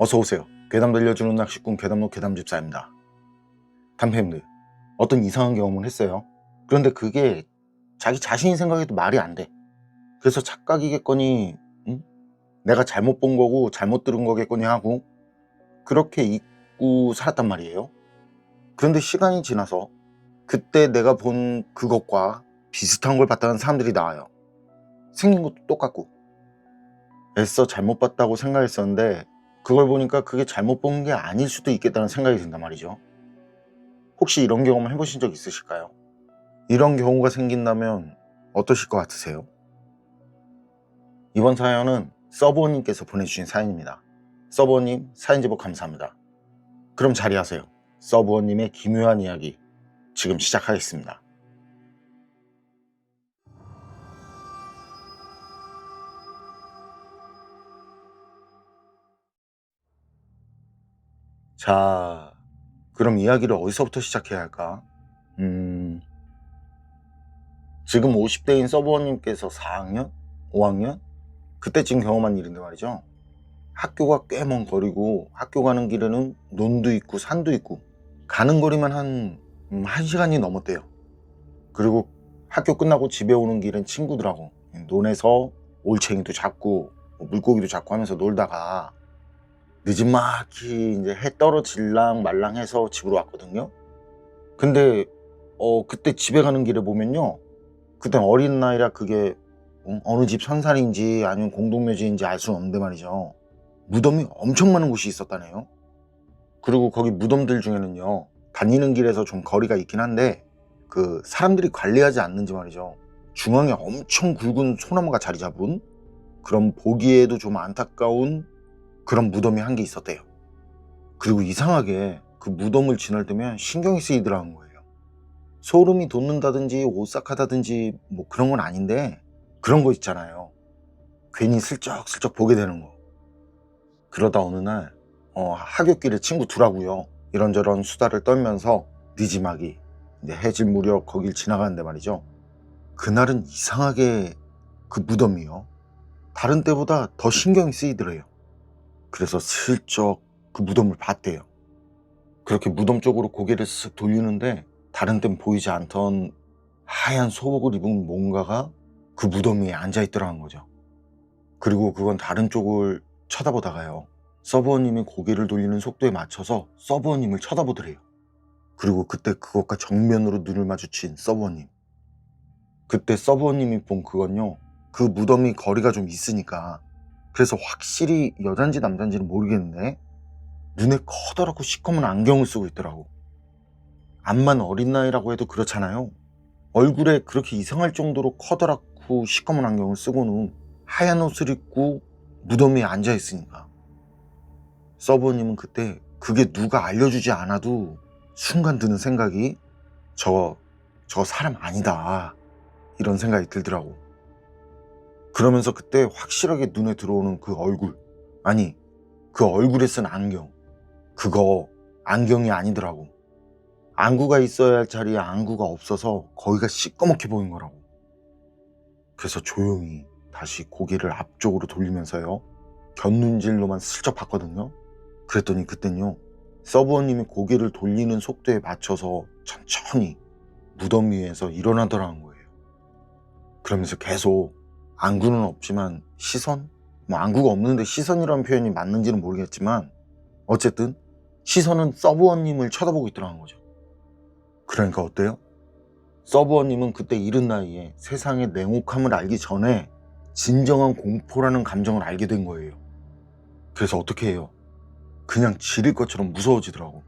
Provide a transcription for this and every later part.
어서오세요. 괴담 들려주는 낚시꾼 괴담로 괴담집사입니다. 담배님들, 어떤 이상한 경험을 했어요. 그런데 그게 자기 자신이 생각해도 말이 안 돼. 그래서 착각이겠거니, 내가 잘못 본 거고 잘못 들은 거겠거니 하고 그렇게 잊고 살았단 말이에요. 그런데 시간이 지나서 그때 내가 본 그것과 비슷한 걸 봤다는 사람들이 나와요. 생긴 것도 똑같고. 애써 잘못 봤다고 생각했었는데 그걸 보니까 그게 잘못 본 게 아닐 수도 있겠다는 생각이 든단 말이죠. 혹시 이런 경험을 해보신 적 있으실까요? 이런 경우가 생긴다면 어떠실 것 같으세요? 이번 사연은 서버님께서 보내주신 사연입니다. 서버님 사연 제보 감사합니다. 그럼 자리하세요. 서버님의 기묘한 이야기 지금 시작하겠습니다. 자, 그럼 이야기를 어디서부터 시작해야 할까? 지금 50대인 서버님께서 4학년? 5학년? 그때쯤 경험한 일인데 말이죠. 학교가 꽤 먼 거리고 학교 가는 길에는 논도 있고 산도 있고 가는 거리만 한 1시간이 넘었대요. 그리고 학교 끝나고 집에 오는 길엔 친구들하고 논에서 올챙이도 잡고 물고기도 잡고 하면서 놀다가 늦은막히 이제 해 떨어질랑 말랑 해서 집으로 왔거든요. 근데 그때 집에 가는 길에 보면요, 그땐 어린 나이라 그게 어느 집 선산인지 아니면 공동묘지인지 알 수는 없는데 말이죠, 무덤이 엄청 많은 곳이 있었다네요. 그리고 거기 무덤들 중에는요, 다니는 길에서 좀 거리가 있긴 한데 그 사람들이 관리하지 않는지 말이죠, 중앙에 엄청 굵은 소나무가 자리 잡은 그런 보기에도 좀 안타까운 그런 무덤이 한 개 있었대요. 그리고 이상하게 그 무덤을 지날 때면 신경이 쓰이더라는 거예요. 소름이 돋는다든지 오싹하다든지 뭐 그런 건 아닌데 그런 거 있잖아요, 괜히 슬쩍슬쩍 보게 되는 거. 그러다 어느 날 하굣길에 친구 둘하고요, 이런저런 수다를 떨면서 늦지막이 이제 해질 무렵 거길 지나가는데 말이죠, 그날은 이상하게 그 무덤이요, 다른 때보다 더 신경이 쓰이더래요. 그래서 슬쩍 그 무덤을 봤대요. 그렇게 무덤 쪽으로 고개를 쓱 돌리는데 다른 땐 보이지 않던 하얀 소복을 입은 뭔가가 그 무덤 위에 앉아있더라는 거죠. 그리고 그건 다른 쪽을 쳐다보다가요, 서버님이 고개를 돌리는 속도에 맞춰서 서버님을 쳐다보더래요. 그리고 그때 그것과 정면으로 눈을 마주친 서버님. 그때 서버님이 본 그건요, 그 무덤이 거리가 좀 있으니까, 그래서 확실히 여잔지 남잔지는 모르겠는데 눈에 커다랗고 시커먼 안경을 쓰고 있더라고. 암만 어린 나이라고 해도 그렇잖아요. 얼굴에 그렇게 이상할 정도로 커다랗고 시커먼 안경을 쓰고는 하얀 옷을 입고 무덤 위에 앉아 있으니까. 서버님은 그때 그게 누가 알려주지 않아도 순간 드는 생각이 저 사람 아니다, 이런 생각이 들더라고. 그러면서 그때 확실하게 눈에 들어오는 그 얼굴, 아니 그 얼굴에 쓴 안경, 그거 안경이 아니더라고. 안구가 있어야 할 자리에 안구가 없어서 거기가 시꺼멓게 보인 거라고. 그래서 조용히 다시 고개를 앞쪽으로 돌리면서요, 곁눈질로만 슬쩍 봤거든요. 그랬더니 그땐요, 서버님이 고개를 돌리는 속도에 맞춰서 천천히 무덤 위에서 일어나더라는 거예요. 그러면서 계속 안구는 없지만 시선? 뭐 안구가 없는데 시선이라는 표현이 맞는지는 모르겠지만 어쨌든 시선은 서버님을 쳐다보고 있더라는 거죠. 그러니까 어때요? 서버님은 그때 이른 나이에 세상의 냉혹함을 알기 전에 진정한 공포라는 감정을 알게 된 거예요. 그래서 어떻게 해요? 그냥 지릴 것처럼 무서워지더라고.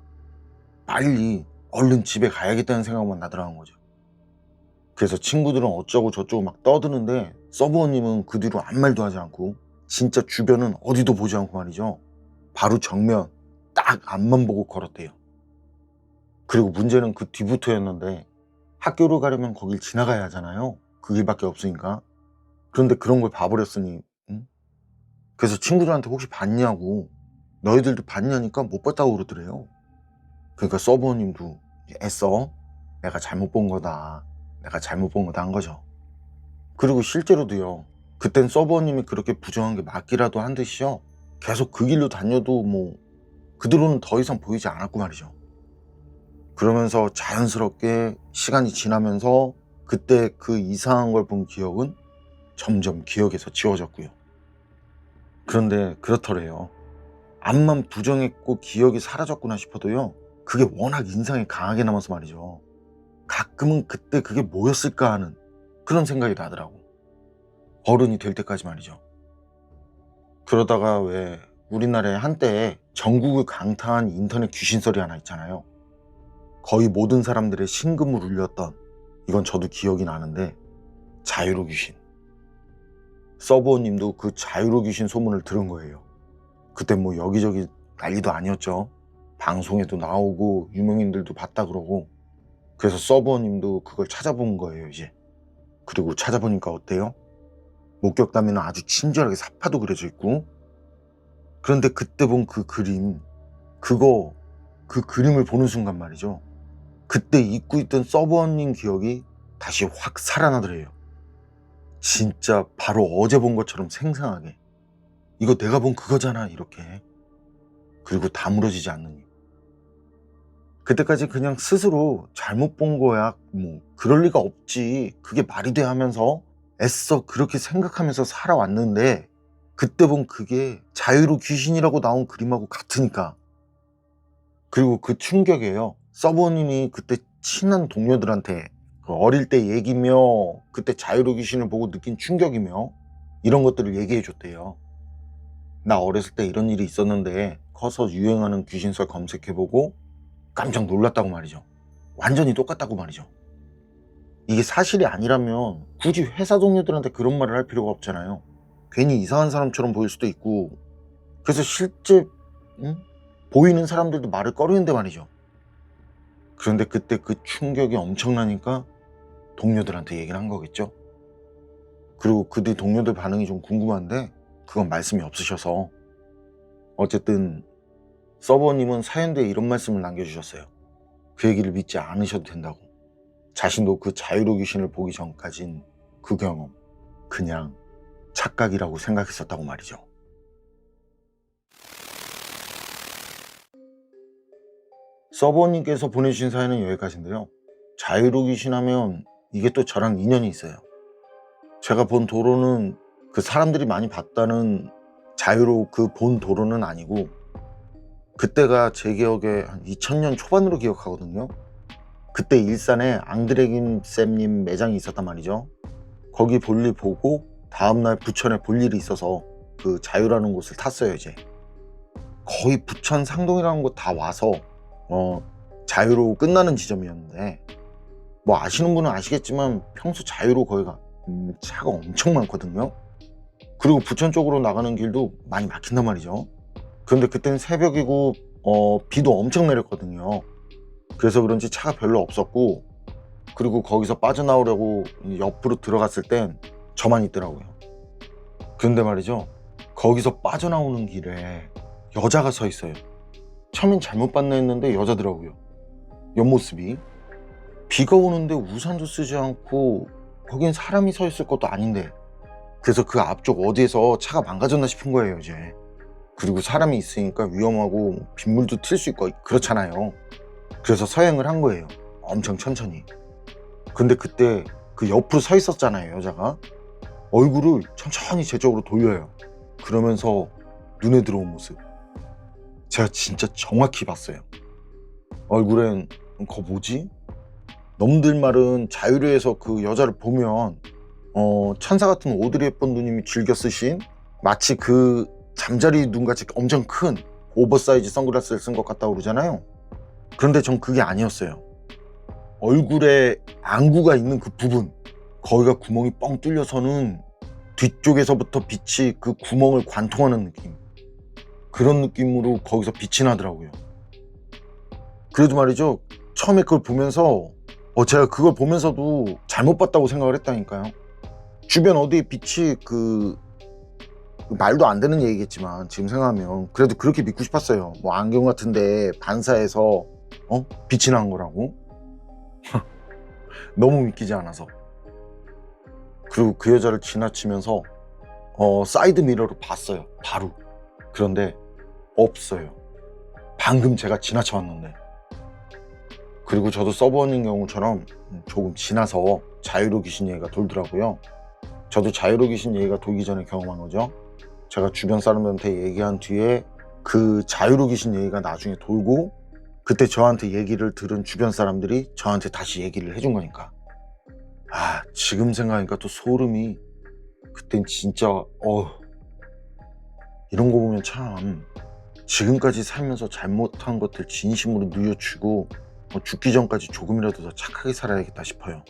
빨리 얼른 집에 가야겠다는 생각만 나더라는 거죠. 그래서 친구들은 어쩌고 저쩌고 막 떠드는데 서버님은 그 뒤로 아무 말도 하지 않고 진짜 주변은 어디도 보지 않고 말이죠, 바로 정면 딱 앞만 보고 걸었대요. 그리고 문제는 그 뒤부터였는데 학교를 가려면 거길 지나가야 하잖아요, 그 길밖에 없으니까. 그런데 그런 걸 봐버렸으니, 응? 그래서 친구들한테 혹시 봤냐고, 너희들도 봤냐니까 못 봤다고 그러더래요. 그러니까 서버님도 애써 내가 잘못 본 거다, 내가 잘못 본 거다 한 거죠. 그리고 실제로도요, 그땐 서버님이 그렇게 부정한 게 맞기라도 한 듯이요, 계속 그 길로 다녀도 뭐 그대로는 더 이상 보이지 않았고 말이죠. 그러면서 자연스럽게 시간이 지나면서 그때 그 이상한 걸 본 기억은 점점 기억에서 지워졌고요. 그런데 그렇더래요. 암만 부정했고 기억이 사라졌구나 싶어도요, 그게 워낙 인상이 강하게 남아서 말이죠. 가끔은 그때 그게 뭐였을까 하는 그런 생각이 나더라고. 어른이 될 때까지 말이죠. 그러다가 왜 우리나라에 한때 전국을 강타한 인터넷 귀신설이 하나 있잖아요. 거의 모든 사람들의 심금을 울렸던, 이건 저도 기억이 나는데, 자유로 귀신. 서버님도 그 자유로 귀신 소문을 들은 거예요. 그때 뭐 여기저기 난리도 아니었죠. 방송에도 나오고 유명인들도 봤다 그러고. 그래서 서버님도 그걸 찾아본 거예요 이제. 그리고 찾아보니까 어때요? 목격담에는 아주 친절하게 사파도 그려져 있고. 그런데 그때 본 그 그림, 그 그림을 보는 순간 말이죠, 그때 잊고 있던 서버님 기억이 다시 확 살아나더래요. 진짜 바로 어제 본 것처럼 생생하게. 이거 내가 본 그거잖아 이렇게. 그리고 다물어지지 않느니. 그때까지 그냥 스스로 잘못 본 거야, 뭐 그럴 리가 없지, 그게 말이 돼 하면서 애써 그렇게 생각하면서 살아왔는데, 그때 본 그게 자유로 귀신이라고 나온 그림하고 같으니까. 그리고 그 충격이에요. 서버님이 그때 친한 동료들한테 그 어릴 때 얘기며 그때 자유로 귀신을 보고 느낀 충격이며 이런 것들을 얘기해 줬대요. 나 어렸을 때 이런 일이 있었는데 커서 유행하는 귀신설 검색해보고 깜짝 놀랐다고 말이죠. 완전히 똑같다고 말이죠. 이게 사실이 아니라면 굳이 회사 동료들한테 그런 말을 할 필요가 없잖아요. 괜히 이상한 사람처럼 보일 수도 있고. 그래서 실제 보이는 사람들도 말을 꺼리는데 말이죠. 그런데 그때 그 충격이 엄청나니까 동료들한테 얘기를 한 거겠죠. 그리고 그 뒤 동료들 반응이 좀 궁금한데 그건 말씀이 없으셔서. 어쨌든 서버님은 사연대에 이런 말씀을 남겨주셨어요. 그 얘기를 믿지 않으셔도 된다고. 자신도 그 자유로 귀신을 보기 전까진 그 경험 그냥 착각이라고 생각했었다고 말이죠. 서버님께서 보내주신 사연은 여기까지인데요. 자유로 귀신 하면 이게 또 저랑 인연이 있어요. 제가 본 도로는 그 사람들이 많이 봤다는 자유로 그 본 도로는 아니고, 그때가 제 기억에 한 2000년 초반으로 기억하거든요. 그때 일산에 앙드레김 쌤님 매장이 있었단 말이죠. 거기 볼일 보고 다음날 부천에 볼 일이 있어서 그 자유라는 곳을 탔어요 이제. 거의 부천 상동이라는 곳 다 와서 자유로 끝나는 지점이었는데, 뭐 아시는 분은 아시겠지만 평소 자유로 거기가 차가 엄청 많거든요. 그리고 부천 쪽으로 나가는 길도 많이 막힌단 말이죠. 그런데 그때는 새벽이고 비도 엄청 내렸거든요. 그래서 그런지 차가 별로 없었고, 그리고 거기서 빠져나오려고 옆으로 들어갔을 땐 저만 있더라고요. 그런데 말이죠, 거기서 빠져나오는 길에 여자가 서 있어요. 처음엔 잘못 봤나 했는데 여자더라고요. 옆모습이. 비가 오는데 우산도 쓰지 않고 거긴 사람이 서 있을 것도 아닌데. 그래서 그 앞쪽 어디에서 차가 망가졌나 싶은 거예요 이제. 그리고 사람이 있으니까 위험하고 빗물도 튈 수 있고 그렇잖아요. 그래서 서행을 한 거예요. 엄청 천천히. 근데 그때 그 옆으로 서 있었잖아요 여자가. 얼굴을 천천히 제 쪽으로 돌려요. 그러면서 눈에 들어온 모습 제가 진짜 정확히 봤어요. 얼굴엔 그거 뭐지? 놈들 말은 자유로에서 그 여자를 보면 천사 같은 오드리 헵번 누님이 즐겨 쓰신 마치 그 잠자리 눈같이 엄청 큰 오버사이즈 선글라스를 쓴 것 같다고 그러잖아요. 그런데 전 그게 아니었어요. 얼굴에 안구가 있는 그 부분, 거기가 구멍이 뻥 뚫려서는 뒤쪽에서부터 빛이 그 구멍을 관통하는 느낌, 그런 느낌으로 거기서 빛이 나더라고요. 그래도 말이죠, 처음에 그걸 보면서 제가 그걸 보면서도 잘못 봤다고 생각을 했다니까요. 주변 어디에 빛이 말도 안 되는 얘기겠지만 지금 생각하면 그래도 그렇게 믿고 싶었어요. 뭐 안경 같은데 반사해서 빛이 난 거라고. 너무 믿기지 않아서. 그리고 그 여자를 지나치면서 사이드 미러로 봤어요 바로. 그런데 없어요. 방금 제가 지나쳐 왔는데. 그리고 저도 서버원인 경우처럼 조금 지나서 자유로 귀신 얘기가 돌더라고요. 저도 자유로 귀신 얘기가 돌기 전에 경험한 거죠. 제가 주변 사람들한테 얘기한 뒤에 그 자유로 귀신 얘기가 나중에 돌고, 그때 저한테 얘기를 들은 주변 사람들이 저한테 다시 얘기를 해준 거니까. 지금 생각하니까 또 소름이. 그땐 진짜 이런 거 보면 참 지금까지 살면서 잘못한 것들 진심으로 뉘우치고 죽기 전까지 조금이라도 더 착하게 살아야겠다 싶어요.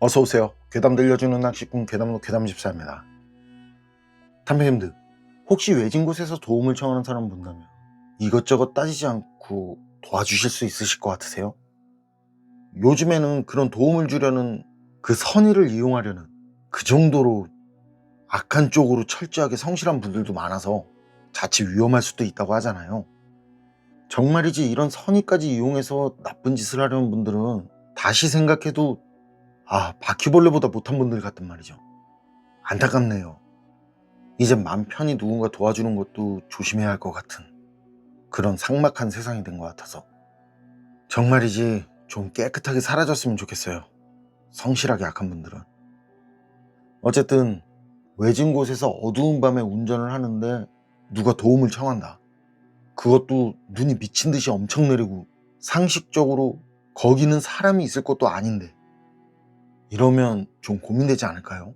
어서오세요. 괴담 들려주는 낚시꾼 괴담로 괴담집사입니다. 탐배님들, 혹시 외진 곳에서 도움을 청하는 사람 본다면 이것저것 따지지 않고 도와주실 수 있으실 것 같으세요? 요즘에는 그런 도움을 주려는, 그 선의를 이용하려는 그 정도로 악한 쪽으로 철저하게 성실한 분들도 많아서 자칫 위험할 수도 있다고 하잖아요. 정말이지 이런 선의까지 이용해서 나쁜 짓을 하려는 분들은 다시 생각해도 바퀴벌레보다 못한 분들 같단 말이죠. 안타깝네요. 이제 맘 편히 누군가 도와주는 것도 조심해야 할 것 같은 그런 삭막한 세상이 된 것 같아서 정말이지 좀 깨끗하게 사라졌으면 좋겠어요. 성실하게 악한 분들은. 어쨌든 외진 곳에서 어두운 밤에 운전을 하는데 누가 도움을 청한다. 그것도 눈이 미친 듯이 엄청 내리고 상식적으로 거기는 사람이 있을 것도 아닌데, 이러면 좀 고민되지 않을까요?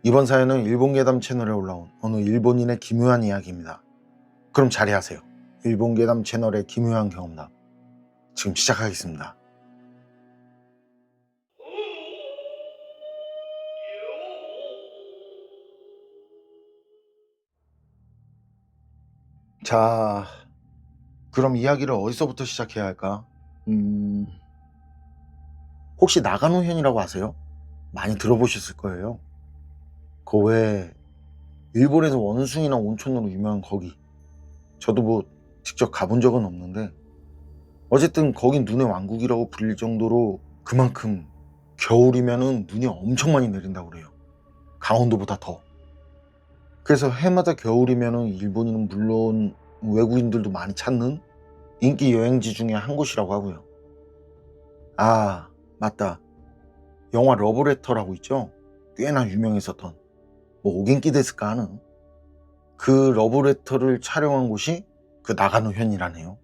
이번 사연은 일본괴담 채널에 올라온 어느 일본인의 기묘한 이야기입니다. 그럼 자리하세요. 일본괴담 채널의 기묘한 경험담 지금 시작하겠습니다. 자, 그럼 이야기를 어디서부터 시작해야 할까? 혹시 나가노현이라고 아세요? 많이 들어보셨을 거예요. 그 외에 일본에서 원숭이나 온천으로 유명한 거기, 저도 뭐 직접 가본 적은 없는데 어쨌든 거긴 눈의 왕국이라고 불릴 정도로 그만큼 겨울이면은 눈이 엄청 많이 내린다고 그래요. 강원도보다 더. 그래서 해마다 겨울이면은 일본인은 물론 외국인들도 많이 찾는 인기 여행지 중에 한 곳이라고 하고요. 맞다. 영화 러브레터라고 있죠? 꽤나 유명했었던, 뭐 오겐키 데스까 하는 그 러브레터를 촬영한 곳이 그 나가노현이라네요.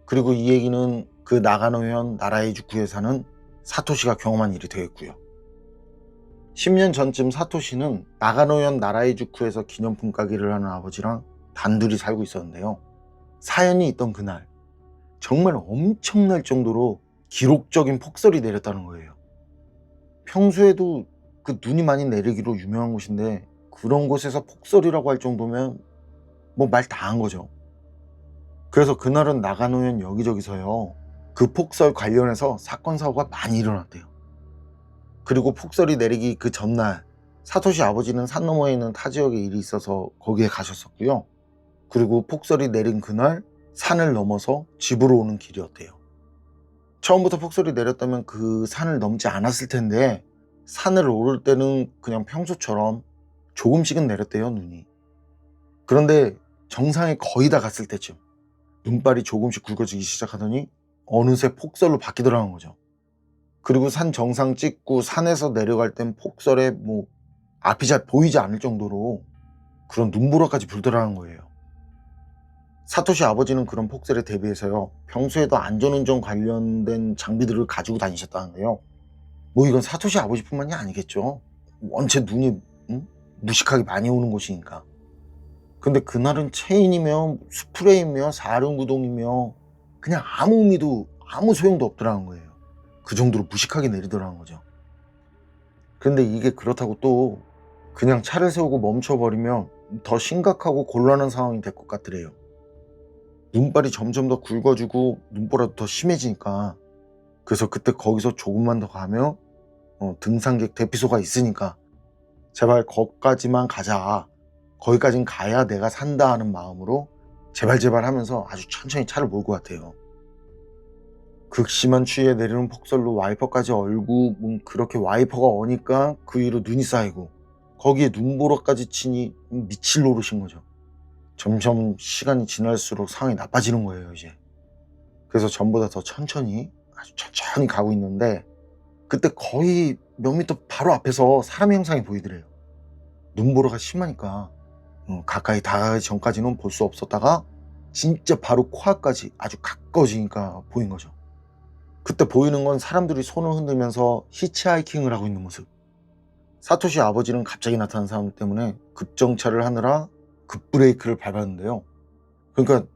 그리고 이 얘기는 그 나가노현 나라이주쿠에 사는 사토시가 경험한 일이 되겠고요. 10년 전쯤 사토시는 나가노현 나라이주쿠에서 기념품 가게를 하는 아버지랑 단둘이 살고 있었는데요. 사연이 있던 그날 정말 엄청날 정도로 기록적인 폭설이 내렸다는 거예요. 평소에도 그 눈이 많이 내리기로 유명한 곳인데 그런 곳에서 폭설이라고 할 정도면 뭐 말 다 한 거죠. 그래서 그날은 나가노현 여기저기서요, 그 폭설 관련해서 사건 사고가 많이 일어났대요. 그리고 폭설이 내리기 그 전날 사토시 아버지는 산 너머에 있는 타 지역에 일이 있어서 거기에 가셨었고요. 그리고 폭설이 내린 그날 산을 넘어서 집으로 오는 길이었대요. 처음부터 폭설이 내렸다면 그 산을 넘지 않았을 텐데 산을 오를 때는 그냥 평소처럼 조금씩은 내렸대요, 눈이. 그런데 정상에 거의 다 갔을 때쯤 눈발이 조금씩 굵어지기 시작하더니 어느새 폭설로 바뀌더라는 거죠. 그리고 산 정상 찍고 산에서 내려갈 땐 폭설에 뭐 앞이 잘 보이지 않을 정도로 그런 눈보라까지 불더라는 거예요. 사토시 아버지는 그런 폭설에 대비해서요, 평소에도 안전운전 관련된 장비들을 가지고 다니셨다는데요. 뭐 이건 사토시 아버지뿐만이 아니겠죠. 원체 눈이 무식하게 많이 오는 곳이니까. 근데 그날은 체인이며 스프레이며 사륜구동이며 그냥 아무 의미도 아무 소용도 없더라는 거예요. 그 정도로 무식하게 내리더라는 거죠. 근데 이게 그렇다고 또 그냥 차를 세우고 멈춰버리면 더 심각하고 곤란한 상황이 될 것 같더래요. 눈발이 점점 더 굵어지고 눈보라도 더 심해지니까. 그래서 그때 거기서 조금만 더 가면 등산객 대피소가 있으니까 제발 거기까지만 가자, 거기까진 가야 내가 산다 하는 마음으로 제발 하면서 아주 천천히 차를 몰고 갔대요. 극심한 추위에 내리는 폭설로 와이퍼까지 얼고 그렇게 와이퍼가 어니까 그 위로 눈이 쌓이고 거기에 눈보라까지 치니 미칠 노릇인 거죠. 점점 시간이 지날수록 상황이 나빠지는 거예요 이제. 그래서 전보다 더 천천히 아주 천천히 가고 있는데 그때 거의 몇 미터 바로 앞에서 사람 형상이 보이더래요. 눈보라가 심하니까 가까이 다가가기 전까지는 볼 수 없었다가 진짜 바로 코앞까지 아주 가까워지니까 보인 거죠. 그때 보이는 건 사람들이 손을 흔들면서 히치하이킹을 하고 있는 모습. 사토시 아버지는 갑자기 나타난 사람 때문에 급정차를 하느라 급브레이크를 밟았는데요. 그러니까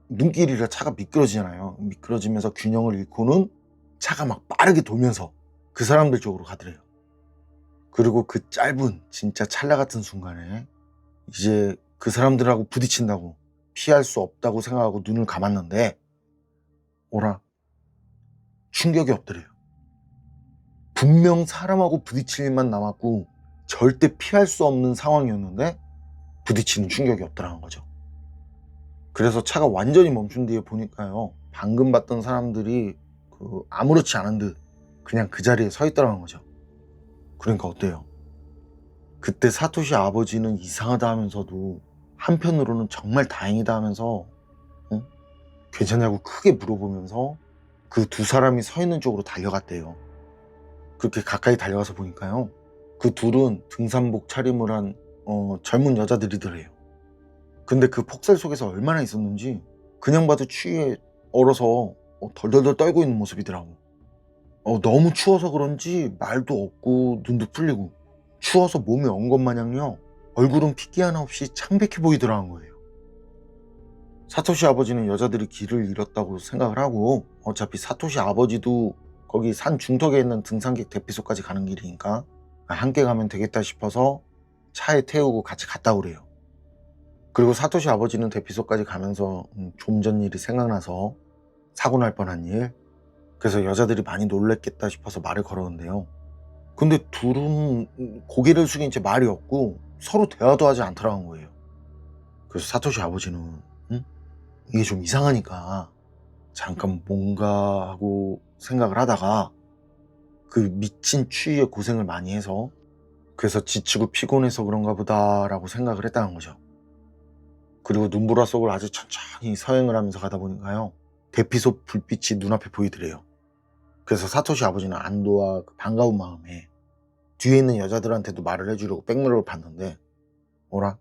눈길이라 차가 미끄러지잖아요. 미끄러지면서 균형을 잃고는 차가 막 빠르게 돌면서 그 사람들 쪽으로 가더래요. 그리고 그 짧은 진짜 찰나 같은 순간에 이제 그 사람들하고 부딪힌다고 피할 수 없다고 생각하고 눈을 감았는데 오라 충격이 없더래요. 분명 사람하고 부딪힐 일만 남았고 절대 피할 수 없는 상황이었는데 부딪히는 충격이 없더라는 거죠. 그래서 차가 완전히 멈춘 뒤에 보니까요, 방금 봤던 사람들이 아무렇지 않은 듯 그냥 그 자리에 서 있더라는 거죠. 그러니까 어때요? 그때 사토시 아버지는 이상하다 하면서도 한편으로는 정말 다행이다 하면서 괜찮냐고 크게 물어보면서 그 두 사람이 서 있는 쪽으로 달려갔대요. 그렇게 가까이 달려가서 보니까요, 그 둘은 등산복 차림을 한 젊은 여자들이더래요. 근데 그 폭설 속에서 얼마나 있었는지 그냥 봐도 추위에 얼어서 덜덜덜 떨고 있는 모습이더라고. 너무 추워서 그런지 말도 없고 눈도 풀리고 추워서 몸이 언 것 마냥요 얼굴은 핏기 하나 없이 창백해 보이더라는 거예요. 사토시 아버지는 여자들이 길을 잃었다고 생각을 하고 어차피 사토시 아버지도 거기 산 중턱에 있는 등산객 대피소까지 가는 길이니까 함께 가면 되겠다 싶어서 차에 태우고 같이 갔다 오래요. 그리고 사토시 아버지는 대피소까지 가면서 좀 전 일이 생각나서 사고 날 뻔한 일, 그래서 여자들이 많이 놀랬겠다 싶어서 말을 걸었는데요. 근데 둘은 고개를 숙인 채 말이 없고 서로 대화도 하지 않더라는 거예요. 그래서 사토시 아버지는 이게 좀 이상하니까 잠깐 뭔가 하고 생각을 하다가 그 미친 추위에 고생을 많이 해서 그래서 지치고 피곤해서 그런가 보다라고 생각을 했다는 거죠. 그리고 눈보라 속을 아주 천천히 서행을 하면서 가다 보니까요, 대피소 불빛이 눈앞에 보이더래요. 그래서 사토시 아버지는 안도와 그 반가운 마음에 뒤에 있는 여자들한테도 말을 해주려고 백미러를 봤는데 뭐라?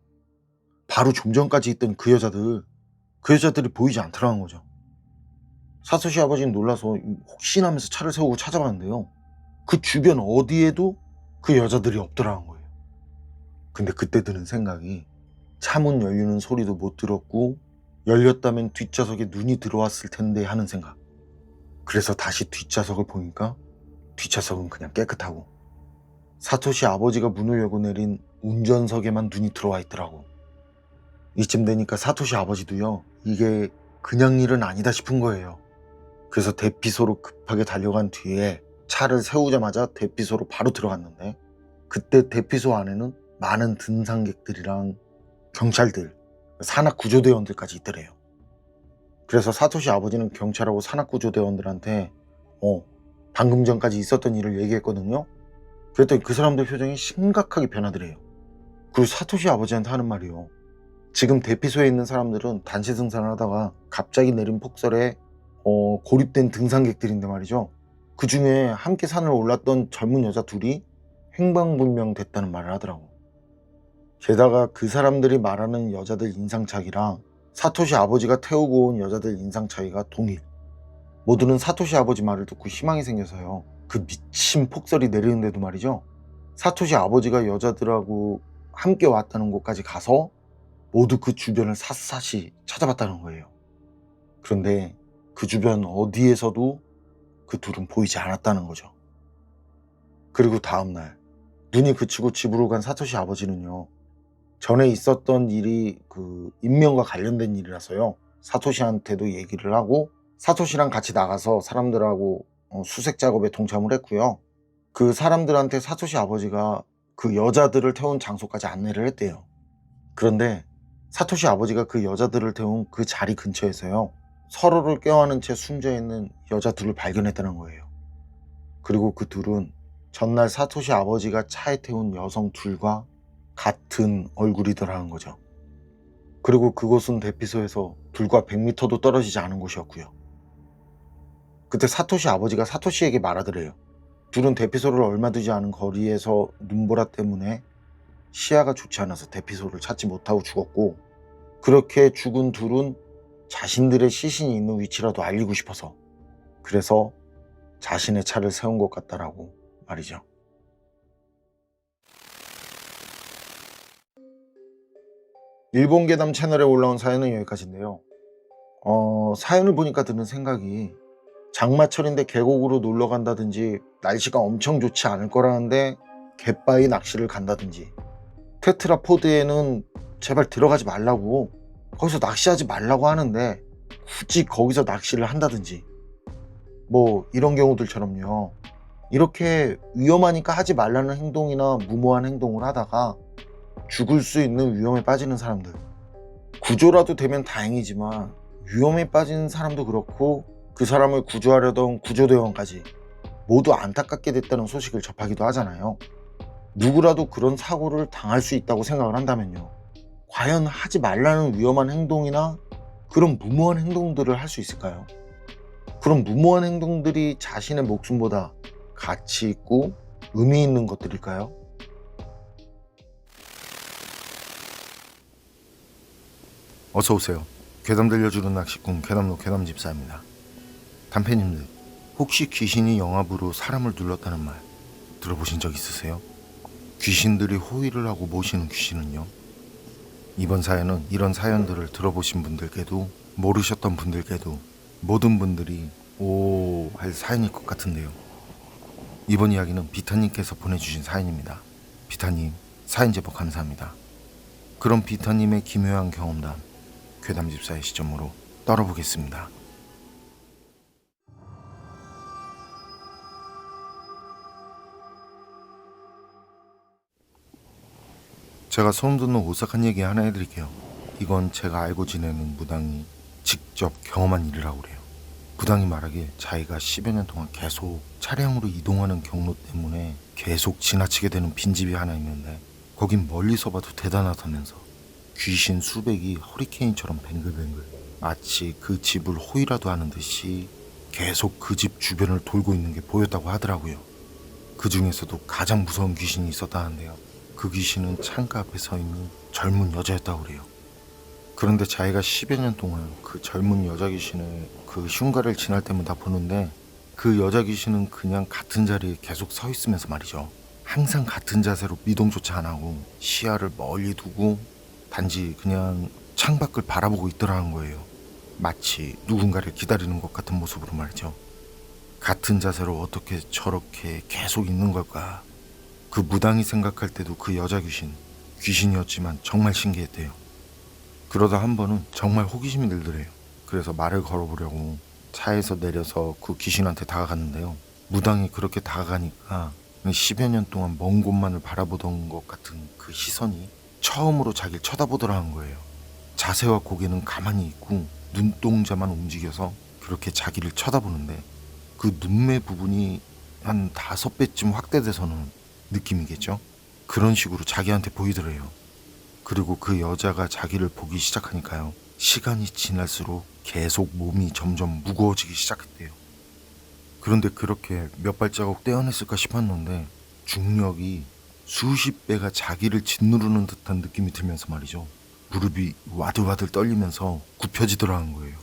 바로 좀 전까지 있던 그 여자들이 보이지 않더라는 거죠. 사토시 아버지는 놀라서 혹시나 하면서 차를 세우고 찾아봤는데요, 그 주변 어디에도 그 여자들이 없더라는 거예요. 근데 그때 드는 생각이 차문 열리는 소리도 못 들었고 열렸다면 뒷좌석에 눈이 들어왔을 텐데 하는 생각. 그래서 다시 뒷좌석을 보니까 뒷좌석은 그냥 깨끗하고 사토시 아버지가 문을 열고 내린 운전석에만 눈이 들어와 있더라고. 이쯤 되니까 사토시 아버지도요, 이게 그냥 일은 아니다 싶은 거예요. 그래서 대피소로 급하게 달려간 뒤에 차를 세우자마자 대피소로 바로 들어갔는데 그때 대피소 안에는 많은 등산객들이랑 경찰들, 산악구조대원들까지 있더래요. 그래서 사토시 아버지는 경찰하고 산악구조대원들한테 방금 전까지 있었던 일을 얘기했거든요. 그랬더니 그 사람들 표정이 심각하게 변하더래요. 그리고 사토시 아버지한테 하는 말이요, 지금 대피소에 있는 사람들은 단체 등산을 하다가 갑자기 내린 폭설에 고립된 등산객들인데 말이죠, 그 중에 함께 산을 올랐던 젊은 여자 둘이 행방불명 됐다는 말을 하더라고. 게다가 그 사람들이 말하는 여자들 인상 차이랑 사토시 아버지가 태우고 온 여자들 인상 차이가 동일. 모두는 사토시 아버지 말을 듣고 희망이 생겨서요, 그 미친 폭설이 내리는데도 말이죠, 사토시 아버지가 여자들하고 함께 왔다는 곳까지 가서 모두 그 주변을 샅샅이 찾아봤다는 거예요. 그런데 그 주변 어디에서도 그 둘은 보이지 않았다는 거죠. 그리고 다음날 눈이 그치고 집으로 간 사토시 아버지는요, 전에 있었던 일이 그 인명과 관련된 일이라서요, 사토시한테도 얘기를 하고 사토시랑 같이 나가서 사람들하고 수색 작업에 동참을 했고요. 그 사람들한테 사토시 아버지가 그 여자들을 태운 장소까지 안내를 했대요. 그런데 사토시 아버지가 그 여자들을 태운 그 자리 근처에서요, 서로를 껴안은 채 숨져있는 여자 둘을 발견했다는 거예요. 그리고 그 둘은 전날 사토시 아버지가 차에 태운 여성 둘과 같은 얼굴이더라는 거죠. 그리고 그곳은 대피소에서 둘과 100m도 떨어지지 않은 곳이었고요. 그때 사토시 아버지가 사토시에게 말하더래요. 둘은 대피소를 얼마 되지 않은 거리에서 눈보라 때문에 시야가 좋지 않아서 대피소를 찾지 못하고 죽었고, 그렇게 죽은 둘은 자신들의 시신이 있는 위치라도 알리고 싶어서, 그래서 자신의 차를 세운 것 같다라고 말이죠. 일본 괴담 채널에 올라온 사연은 여기까지인데요. 사연을 보니까 드는 생각이, 장마철인데 계곡으로 놀러 간다든지 날씨가 엄청 좋지 않을 거라는데 갯바위 낚시를 간다든지, 테트라포드에는 제발 들어가지 말라고, 거기서 낚시하지 말라고 하는데 굳이 거기서 낚시를 한다든지, 뭐 이런 경우들처럼요. 이렇게 위험하니까 하지 말라는 행동이나 무모한 행동을 하다가 죽을 수 있는 위험에 빠지는 사람들, 구조라도 되면 다행이지만 위험에 빠진 사람도 그렇고 그 사람을 구조하려던 구조대원까지 모두 안타깝게 됐다는 소식을 접하기도 하잖아요. 누구라도 그런 사고를 당할 수 있다고 생각을 한다면요, 과연 하지 말라는 위험한 행동이나 그런 무모한 행동들을 할 수 있을까요? 그런 무모한 행동들이 자신의 목숨보다 가치 있고 의미 있는 것들일까요? 어서 오세요. 괴담 들려주는 낚시꾼 괴담로 괴담집사입니다. 단팬님들, 혹시 귀신이 영합으로 사람을 눌렀다는 말 들어보신 적 있으세요? 귀신들이 호의를 하고 모시는 귀신은요? 이번 사연은 이런 사연들을 들어보신 분들께도 모르셨던 분들께도 모든 분들이 오 할 사연일 것 같은데요. 이번 이야기는 비타님께서 보내주신 사연입니다. 비타님, 사연 제보 감사합니다. 그럼 비타님의 기묘한 경험담 괴담집사의 시점으로 떨어보겠습니다. 제가 소름 돋는 오싹한 얘기 하나 해드릴게요. 이건 제가 알고 지내는 무당이 직접 경험한 일이라고 그래요. 무당이 말하길 자기가 10여 년 동안 계속 차량으로 이동하는 경로 때문에 계속 지나치게 되는 빈집이 하나 있는데, 거긴 멀리서 봐도 대단하다면서 귀신 수백이 허리케인처럼 뱅글뱅글 마치 그 집을 호위라도 하는 듯이 계속 그 집 주변을 돌고 있는 게 보였다고 하더라고요. 그 중에서도 가장 무서운 귀신이 있었다는데요. 그 귀신은 창가 앞에 서 있는 젊은 여자였다고 그래요. 그런데 자기가 10여 년 동안 그 젊은 여자 귀신을 그 흉가를 지날 때마다 보는데, 그 여자 귀신은 그냥 같은 자리에 계속 서 있으면서 말이죠, 항상 같은 자세로 미동조차 안 하고 시야를 멀리 두고 단지 그냥 창밖을 바라보고 있더라는 거예요. 마치 누군가를 기다리는 것 같은 모습으로 말이죠. 같은 자세로 어떻게 저렇게 계속 있는 걸까? 그 무당이 생각할 때도 그 여자 귀신이었지만 정말 신기했대요. 그러다 한 번은 정말 호기심이 들더래요. 그래서 말을 걸어보려고 차에서 내려서 그 귀신한테 다가갔는데요. 무당이 그렇게 다가가니까 10여 년 동안 먼 곳만을 바라보던 것 같은 그 시선이 처음으로 자기를 쳐다보더라는 거예요. 자세와 고개는 가만히 있고 눈동자만 움직여서 그렇게 자기를 쳐다보는데, 그 눈매 부분이 한 5배쯤 확대돼서는 느낌이겠죠? 그런 식으로 자기한테 보이더래요. 그리고 그 여자가 자기를 보기 시작하니까요, 시간이 지날수록 계속 몸이 점점 무거워지기 시작했대요. 그런데 그렇게 몇 발자국 떼어냈을까 싶었는데 중력이 수십 배가 자기를 짓누르는 듯한 느낌이 들면서 말이죠, 무릎이 와들와들 떨리면서 굽혀지더라는 거예요.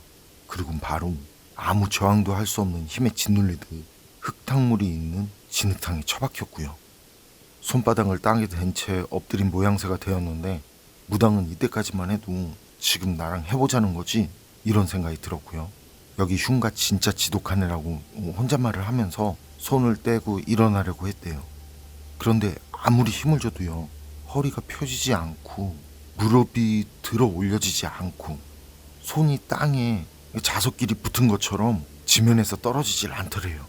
그리고 바로 아무 저항도 할 수 없는 힘에 짓눌리듯 흙탕물이 있는 진흙탕에 처박혔고요. 손바닥을 땅에 댄 채 엎드린 모양새가 되었는데, 무당은 이때까지만 해도 지금 나랑 해보자는 거지 이런 생각이 들었고요. 여기 흉가 진짜 지독하네라고 혼잣말을 하면서 손을 떼고 일어나려고 했대요. 그런데 아무리 힘을 줘도요, 허리가 펴지지 않고 무릎이 들어 올려지지 않고 손이 땅에 자석끼리 붙은 것처럼 지면에서 떨어지질 않더래요.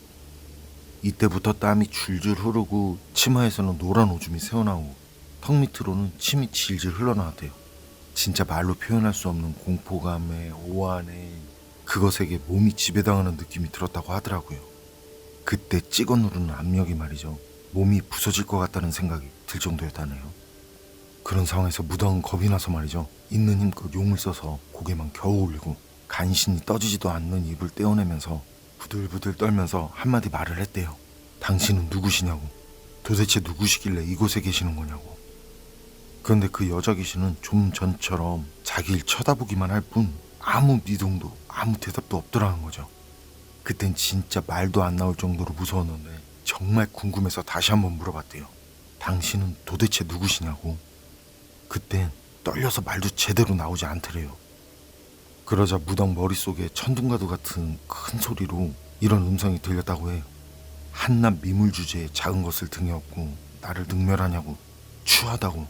이때부터 땀이 줄줄 흐르고 치마에서는 노란 오줌이 새어나오고 턱 밑으로는 침이 질질 흘러나왔대요. 진짜 말로 표현할 수 없는 공포감에 오한에 그것에게 몸이 지배당하는 느낌이 들었다고 하더라고요. 그때 찍어 누르는 압력이 말이죠. 몸이 부서질 것 같다는 생각이 들 정도였다네요. 그런 상황에서 무당은 겁이 나서 말이죠. 있는 힘껏 용을 써서 고개만 겨우 올리고 간신히 떠지지도 않는 입을 떼어내면서 부들부들 떨면서 한마디 말을 했대요. 당신은 누구시냐고. 도대체 누구시길래 이곳에 계시는 거냐고. 그런데 그 여자 귀신은 좀 전처럼 자기를 쳐다보기만 할 뿐 아무 미동도 아무 대답도 없더라는 거죠. 그땐 진짜 말도 안 나올 정도로 무서웠는데 정말 궁금해서 다시 한번 물어봤대요. 당신은 도대체 누구시냐고. 그땐 떨려서 말도 제대로 나오지 않더래요. 그러자 무당 머릿속에 천둥가도 같은 큰 소리로 이런 음성이 들렸다고 해요. 한낱 미물 주제에 작은 것을 등에 업고 나를 능멸하냐고. 추하다고.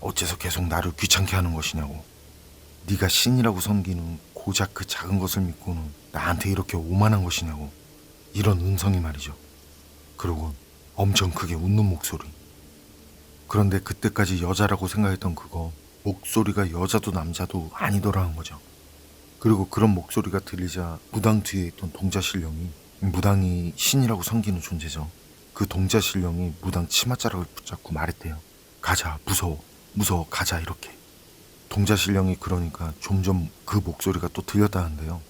어째서 계속 나를 귀찮게 하는 것이냐고. 네가 신이라고 섬기는 고작 그 작은 것을 믿고는 나한테 이렇게 오만한 것이냐고. 이런 음성이 말이죠. 그러곤 엄청 크게 웃는 목소리. 그런데 그때까지 여자라고 생각했던 그거 목소리가 여자도 남자도 아니더라는 거죠. 그리고 그런 목소리가 들리자 무당 뒤에 있던 동자신령이, 무당이 신이라고 섬기는 존재죠. 그 동자신령이 무당 치맛자락을 붙잡고 말했대요. 가자, 무서워, 무서워, 가자. 이렇게. 동자신령이 그러니까 점점 그 목소리가 또 들렸다는데요.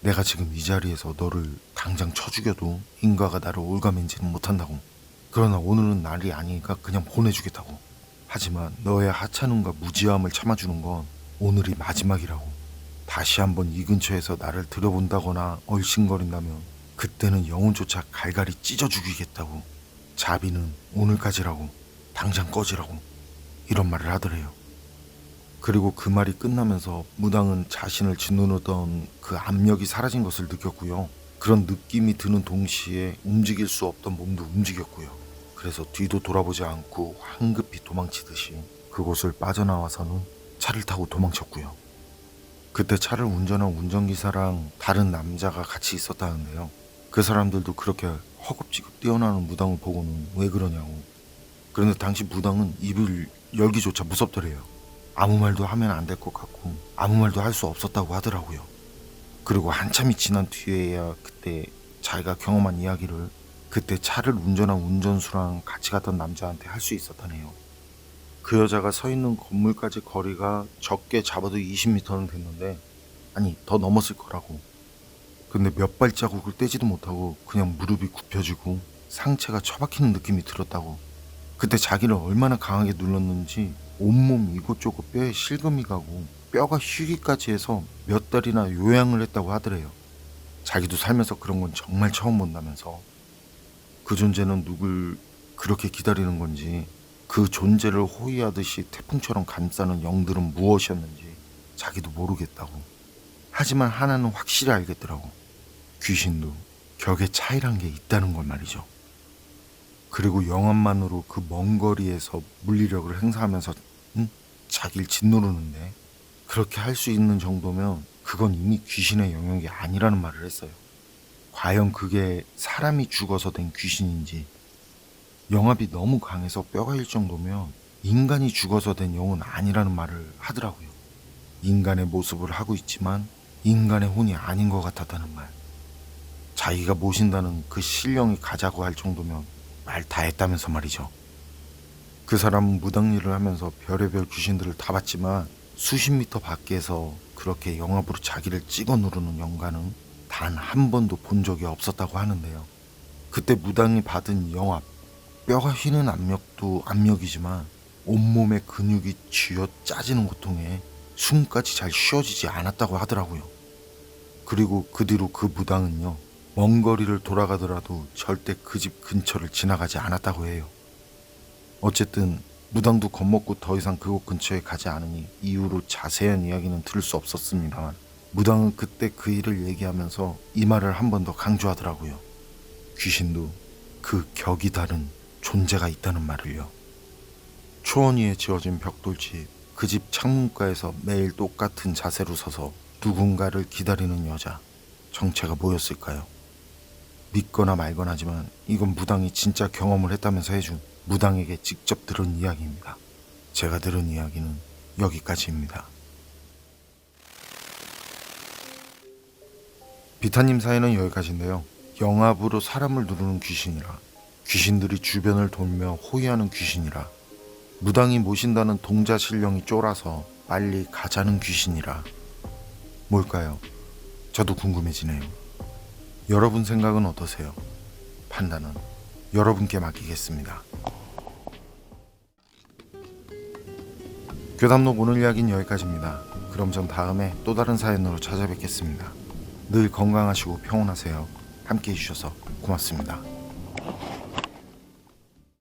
내가 지금 이 자리에서 너를 당장 쳐 죽여도 인과가 나를 올가매지는 못한다고. 그러나 오늘은 날이 아니니까 그냥 보내주겠다고. 하지만 너의 하찮음과 무지함을 참아주는 건 오늘이 마지막이라고. 다시 한번 이 근처에서 나를 들여본다거나 얼씬거린다면 그때는 영혼조차 갈갈이 찢어 죽이겠다고. 자비는 오늘까지라고. 당장 꺼지라고. 이런 말을 하더래요. 그리고 그 말이 끝나면서 무당은 자신을 짓누르던 그 압력이 사라진 것을 느꼈고요. 그런 느낌이 드는 동시에 움직일 수 없던 몸도 움직였고요. 그래서 뒤도 돌아보지 않고 황급히 도망치듯이 그곳을 빠져나와서는 차를 타고 도망쳤고요. 그때 차를 운전한 운전기사랑 다른 남자가 같이 있었다는데요. 그 사람들도 그렇게 허겁지겁 뛰어나는 무당을 보고는 왜 그러냐고. 그런데 당시 무당은 입을 열기조차 무섭더래요. 아무 말도 하면 안 될 것 같고 아무 말도 할 수 없었다고 하더라고요. 그리고 한참이 지난 뒤에야 그때 자기가 경험한 이야기를 그때 차를 운전한 운전수랑 같이 갔던 남자한테 할 수 있었다네요. 그 여자가 서 있는 건물까지 거리가 적게 잡아도 20m는 됐는데, 아니 더 넘었을 거라고. 근데 몇 발자국을 떼지도 못하고 그냥 무릎이 굽혀지고 상체가 처박히는 느낌이 들었다고. 그때 자기를 얼마나 강하게 눌렀는지 온몸 이곳저곳 뼈에 실금이 가고 뼈가 휘기까지 해서 몇 달이나 요양을 했다고 하더래요. 자기도 살면서 그런 건 정말 처음 본다면서. 그 존재는 누굴 그렇게 기다리는 건지, 그 존재를 호위하듯이 태풍처럼 감싸는 영들은 무엇이었는지 자기도 모르겠다고. 하지만 하나는 확실히 알겠더라고. 귀신도 격의 차이란 게 있다는 걸 말이죠. 그리고 영혼만으로 그 먼 거리에서 물리력을 행사하면서 자기를 짓누르는데, 그렇게 할 수 있는 정도면 그건 이미 귀신의 영역이 아니라는 말을 했어요. 과연 그게 사람이 죽어서 된 귀신인지, 영합이 너무 강해서 뼈가 일 정도면 인간이 죽어서 된 영은 아니라는 말을 하더라고요. 인간의 모습을 하고 있지만 인간의 혼이 아닌 것 같았다는 말. 자기가 모신다는 그 신령이 가자고 할 정도면 말 다 했다면서 말이죠. 그 사람은 무당 일을 하면서 별의별 귀신들을 다 봤지만 수십 미터 밖에서 그렇게 영합으로 자기를 찍어 누르는 영가는 단 한 번도 본 적이 없었다고 하는데요. 그때 무당이 받은 영합, 뼈가 휘는 압력도 압력이지만 온몸의 근육이 쥐어 짜지는 고통에 숨까지 잘 쉬어지지 않았다고 하더라고요. 그리고 그 뒤로 그 무당은요, 먼 거리를 돌아가더라도 절대 그 집 근처를 지나가지 않았다고 해요. 어쨌든 무당도 겁먹고 더 이상 그곳 근처에 가지 않으니 이후로 자세한 이야기는 들을 수 없었습니다만, 무당은 그때 그 일을 얘기하면서 이 말을 한 번 더 강조하더라고요. 귀신도 그 격이 다른 존재가 있다는 말을요. 초원 위에 지어진 벽돌집, 그 집 창문가에서 매일 똑같은 자세로 서서 누군가를 기다리는 여자, 정체가 뭐였을까요? 믿거나 말거나 하지만 이건 무당이 진짜 경험을 했다면서 해준, 무당에게 직접 들은 이야기입니다. 제가 들은 이야기는 여기까지입니다. 비타님 사연은 여기까지인데요. 영압으로 사람을 누르는 귀신이라, 귀신들이 주변을 돌며 호위하는 귀신이라, 무당이 모신다는 동자 신령이 쫄아서 빨리 가자는 귀신이라. 뭘까요? 저도 궁금해지네요. 여러분 생각은 어떠세요? 판단은 여러분께 맡기겠습니다. 괴담록 오늘 이야기는 여기까지입니다. 그럼 전 다음에 또 다른 사연으로 찾아뵙겠습니다. 늘 건강하시고 평온하세요. 함께 해주셔서 고맙습니다.